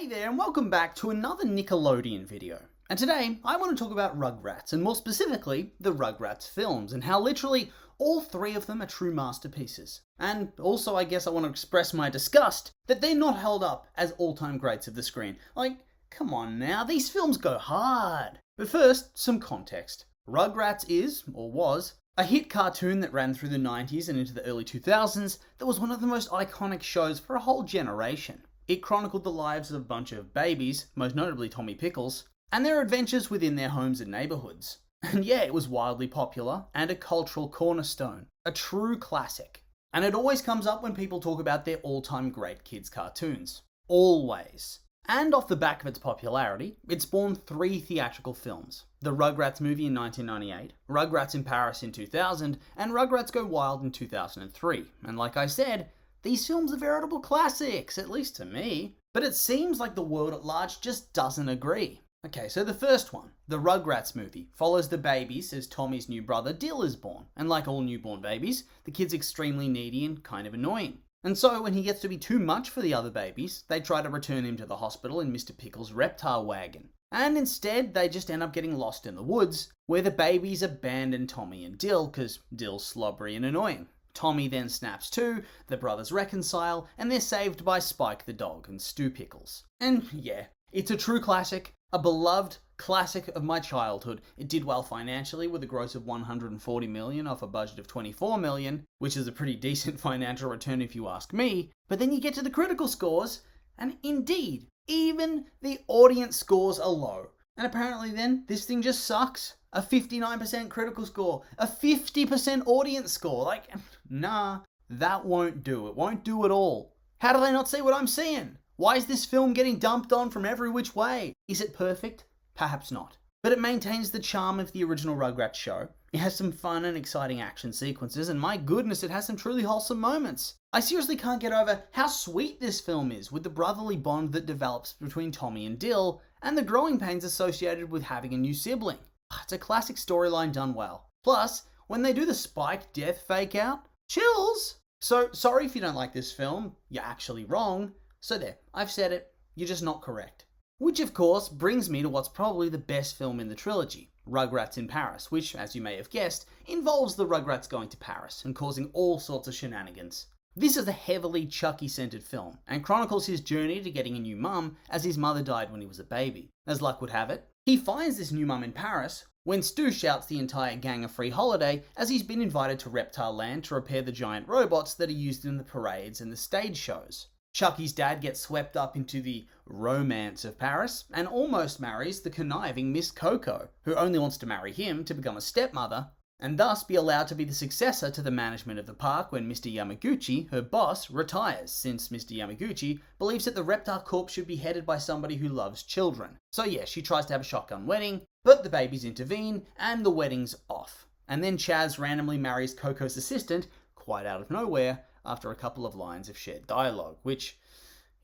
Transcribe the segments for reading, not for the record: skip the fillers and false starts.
Hey there and welcome back to another Nickelodeon video. And today I want to talk about Rugrats, and more specifically the Rugrats films, and how literally all three of them are true masterpieces. And also I guess I want to express my disgust that they're not held up as all-time greats of the screen. Like, come on now, these films go hard. But first, some context. Rugrats is, or was, a hit cartoon that ran through the 90s and into the early 2000s that was one of the most iconic shows for a whole generation. It chronicled the lives of a bunch of babies, most notably Tommy Pickles, and their adventures within their homes and neighbourhoods. And yeah, it was wildly popular and a cultural cornerstone, a true classic. And it always comes up when people talk about their all-time great kids' cartoons. Always. And off the back of its popularity, it spawned 3 theatrical films. The Rugrats movie in 1998, Rugrats in Paris in 2000, and Rugrats Go Wild in 2003. And like I said, these films are veritable classics, at least to me. But it seems like the world at large just doesn't agree. Okay, so the first one, the Rugrats movie, follows the babies as Tommy's new brother Dill is born. And like all newborn babies, the kid's extremely needy and kind of annoying. And so when he gets to be too much for the other babies, they try to return him to the hospital in Mr. Pickles' reptile wagon. And instead, they just end up getting lost in the woods, where the babies abandon Tommy and Dill because Dill's slobbery and annoying. Tommy then snaps too, the brothers reconcile, and they're saved by Spike the dog and Stu Pickles. And yeah, it's a true classic, a beloved classic of my childhood. It did well financially with a gross of $140 million off a budget of $24 million, which is a pretty decent financial return if you ask me. But then you get to the critical scores, and indeed, even the audience scores are low. And apparently then, this thing just sucks. A 59% critical score, a 50% audience score. Like, nah, that won't do. It won't do at all. How do they not see what I'm seeing? Why is this film getting dumped on from every which way? Is it perfect? Perhaps not. But it maintains the charm of the original Rugrats show. It has some fun and exciting action sequences, and my goodness, it has some truly wholesome moments. I seriously can't get over how sweet this film is, with the brotherly bond that develops between Tommy and Dill, and the growing pains associated with having a new sibling. It's a classic storyline done well. Plus, when they do the Spike death fake out, chills! So, sorry if you don't like this film, you're actually wrong. So there, I've said it, you're just not correct. Which of course brings me to what's probably the best film in the trilogy, Rugrats in Paris, which, as you may have guessed, involves the Rugrats going to Paris and causing all sorts of shenanigans. This is a heavily Chucky-centered film, and chronicles his journey to getting a new mum as his mother died when he was a baby. As luck would have it, he finds this new mum in Paris when Stu shouts the entire gang a free holiday as he's been invited to Reptile Land to repair the giant robots that are used in the parades and the stage shows. Chucky's dad gets swept up into the romance of Paris and almost marries the conniving Miss Coco, who only wants to marry him to become a stepmother, and thus be allowed to be the successor to the management of the park when Mr. Yamaguchi, her boss, retires, since Mr. Yamaguchi believes that the Reptile Corp should be headed by somebody who loves children. So yeah, she tries to have a shotgun wedding, but the babies intervene, and the wedding's off. And then Chaz randomly marries Coco's assistant, quite out of nowhere, after a couple of lines of shared dialogue, which,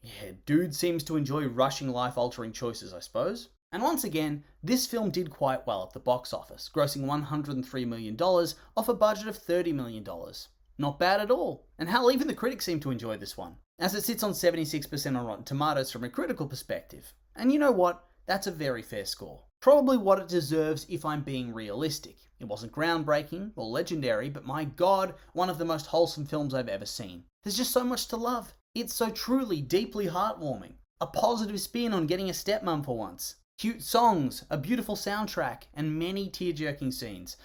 yeah, dude seems to enjoy rushing life-altering choices, I suppose. And once again, this film did quite well at the box office, grossing $103 million off a budget of $30 million. Not bad at all. And hell, even the critics seem to enjoy this one, as it sits on 76% on Rotten Tomatoes from a critical perspective. And you know what? That's a very fair score. Probably what it deserves if I'm being realistic. It wasn't groundbreaking or legendary, but my god, one of the most wholesome films I've ever seen. There's just so much to love. It's so truly, deeply heartwarming. A positive spin on getting a stepmom for once. Cute songs, a beautiful soundtrack, and many tear-jerking scenes.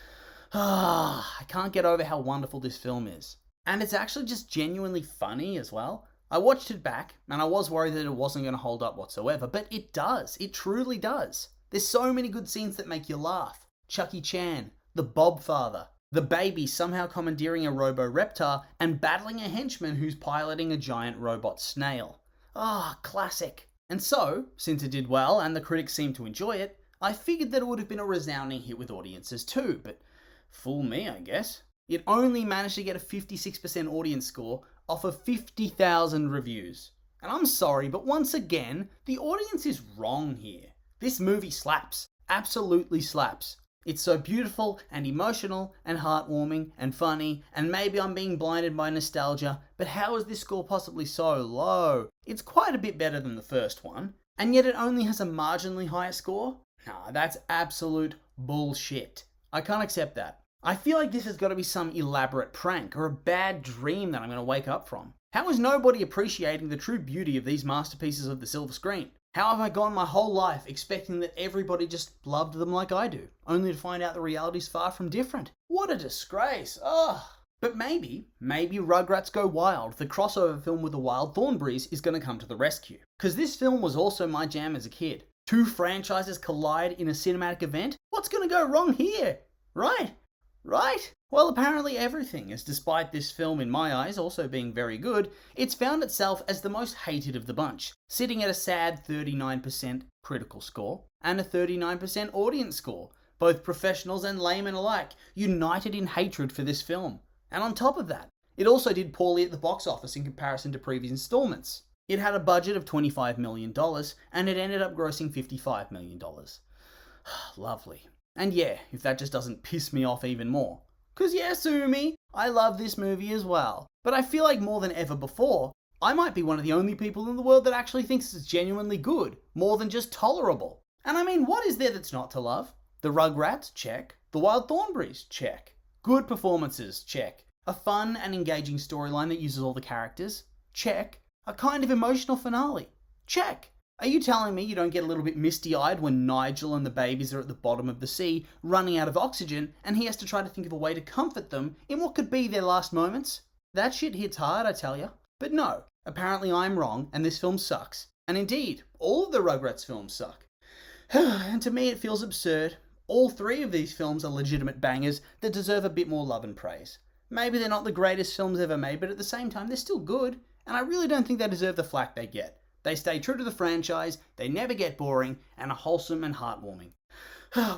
I can't get over how wonderful this film is. And it's actually just genuinely funny as well. I watched it back, and I was worried that it wasn't going to hold up whatsoever, but it does. It truly does. There's so many good scenes that make you laugh. Chucky Chan, the Bob Father, the baby somehow commandeering a robo-reptar and battling a henchman who's piloting a giant robot snail. Classic. And so, since it did well and the critics seemed to enjoy it, I figured that it would have been a resounding hit with audiences too, but fool me, I guess. It only managed to get a 56% audience score off of 50,000 reviews. And I'm sorry, but once again, the audience is wrong here. This movie slaps. Absolutely slaps. It's so beautiful and emotional and heartwarming and funny, and maybe I'm being blinded by nostalgia, but how is this score possibly so low? It's quite a bit better than the first one. and yet it only has a marginally higher score? Nah, that's absolute bullshit. I can't accept that. I feel like this has got to be some elaborate prank or a bad dream that I'm going to wake up from. How is nobody appreciating the true beauty of these masterpieces of the silver screen? How have I gone my whole life expecting that everybody just loved them like I do, only to find out the reality's far from different? What a disgrace. Ugh. But maybe Rugrats Go Wild, the crossover film with the Wild Thornberrys, is going to come to the rescue. Because this film was also my jam as a kid. Two franchises collide in a cinematic event? What's going to go wrong here? Right? Well, apparently everything, as despite this film in my eyes also being very good, it's found itself as the most hated of the bunch, sitting at a sad 39% critical score and a 39% audience score, both professionals and laymen alike, united in hatred for this film. And on top of that, it also did poorly at the box office in comparison to previous installments. It had a budget of $25 million, and it ended up grossing $55 million. Lovely. And yeah, if that just doesn't piss me off even more. 'Cause yeah, sue me, I love this movie as well. But I feel like more than ever before, I might be one of the only people in the world that actually thinks it's genuinely good, more than just tolerable. And I mean, what is there that's not to love? The Rugrats? Check. The Wild Thornberrys? Check. Good performances? Check. A fun and engaging storyline that uses all the characters? Check. A kind of emotional finale? Check. Are you telling me you don't get a little bit misty-eyed when Nigel and the babies are at the bottom of the sea, running out of oxygen, and he has to try to think of a way to comfort them in what could be their last moments? That shit hits hard, I tell ya. But no, apparently I'm wrong, and this film sucks. And indeed, all of the Rugrats films suck. And to me it feels absurd. All three of these films are legitimate bangers that deserve a bit more love and praise. Maybe they're not the greatest films ever made, but at the same time they're still good, and I really don't think they deserve the flack they get. They stay true to the franchise, they never get boring, and are wholesome and heartwarming.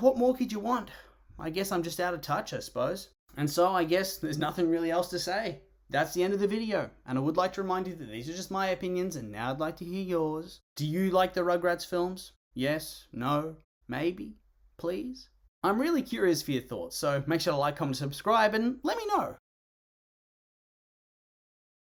What more could you want? I guess I'm just out of touch, I suppose. And so I guess there's nothing really else to say. That's the end of the video, and I would like to remind you that these are just my opinions, and now I'd like to hear yours. Do you like the Rugrats films? Yes? No? Maybe? Please? I'm really curious for your thoughts, so make sure to like, comment, subscribe, and let me know.